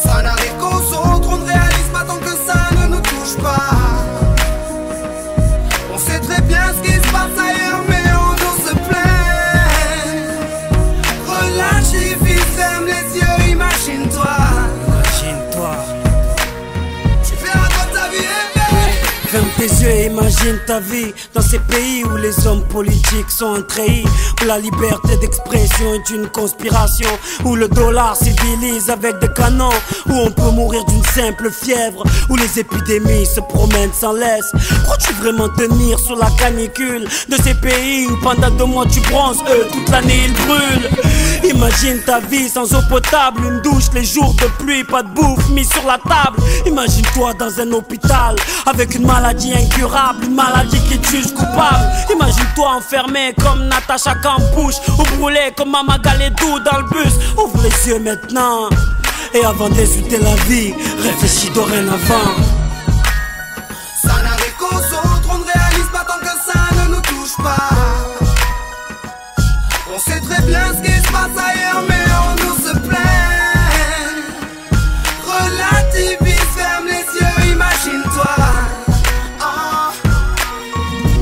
Ça n'arrive qu'aux autres, on ne réalise pas tant que ça ne nous touche pas. On sait très bien ce qui se passe ailleurs, mais on nous se plaint. Relativise, ferme les yeux, imagine-toi. Tu verras quand ta vie est belle. Ferme tes yeux et imagine ta vie dans ces pays où les hommes politiques sont trahis, où la liberté d'expression est une conspiration, où le dollar civilise avec des canons, où on peut mourir d'une simple fièvre, où les épidémies se promènent sans laisse. Crois-tu vraiment tenir sur la canicule de ces pays où pendant 2 mois tu bronzes, eux toute l'année ils brûlent? Imagine ta vie sans eau potable, une douche les jours de pluie, pas de bouffe mise sur la table. Imagine-toi dans un hôpital avec une maladie incurable, une maladie qui te juge coupable. Imagine-toi enfermé comme Natacha Campouche, ou brûlé comme Mama Galedou dans le bus. Ouvre les yeux maintenant, et avant d'insulter la vie, réfléchis dorénavant. Ça n'arrive qu'aux autres, on ne réalise pas tant que ça ne nous touche pas. On sait très bien ce qui se passe ailleurs, mais on nous se plaint. Relativise, ferme les yeux, imagine-toi.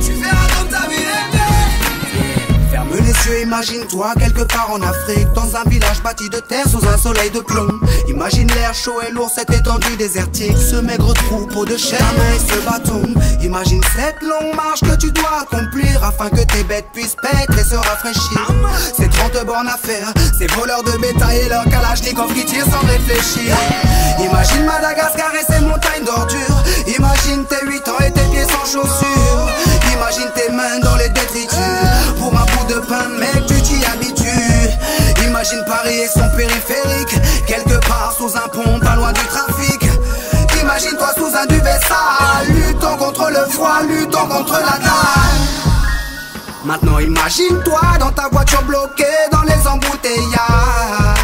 Tu verras comme ta vie est belle. Ferme les yeux, imagine-toi quelque part en Afrique, dans un village bâti de terre sous un soleil de plomb. Imagine l'air chaud et lourd, cette étendue désertique, ce maigre troupeau de chair, main et ce bâton. Imagine cette longue marche que tu dois accomplir afin que tes bêtes puissent paître et se rafraîchir. Ces 30 bornes à faire, ces voleurs de bétail et leurs kalachnikov qui tirent sans réfléchir. Imagine Madagascar et ses montagnes d'ordures. Imagine tes 8 ans et tes pieds sans chaussures. Imagine tes mains dans les détritus. Pour un bout de pain, mec, tu t'y habitues. Imagine Paris et son périphérique, quelque part sous un pont, pas loin du trafic. Imagine-toi sous un duvet sale, luttant contre le froid, luttant contre la dalle. Maintenant imagine-toi dans ta voiture bloquée dans les embouteillages.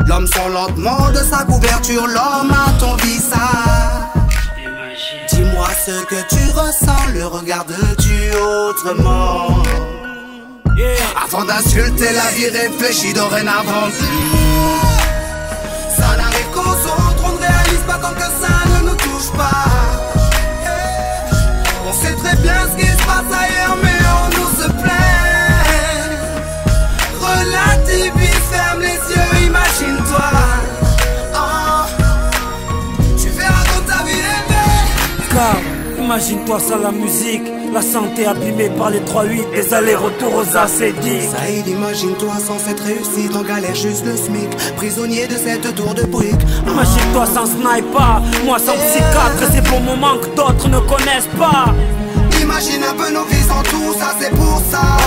L'homme sort lentement de sa couverture, l'homme à ton visage. Dis-moi ce que tu ressens, le regardes-tu autrement? Avant d'insulter la vie, réfléchis dorénavant. Ça n'arrive qu'aux autres, on ne réalise pas tant que ça ne nous touche pas. On sait très bien ce qui se passe ailleurs, mais on nous se plaint. Relativise, ferme les yeux, imagine-toi. Tu verras comme ta vie est belle. Car imagine-toi sans la musique, la santé abîmée par les 3-8, des allers-retours aux acédiques. Saïd, imagine-toi sans cette réussite, en galère juste le SMIC, prisonnier de cette tour de briques. Imagine-toi sans sniper, moi sans psychiatre, et ces bons moments que d'autres ne connaissent pas. Imagine un peu nos vies sans tout ça, c'est pour ça.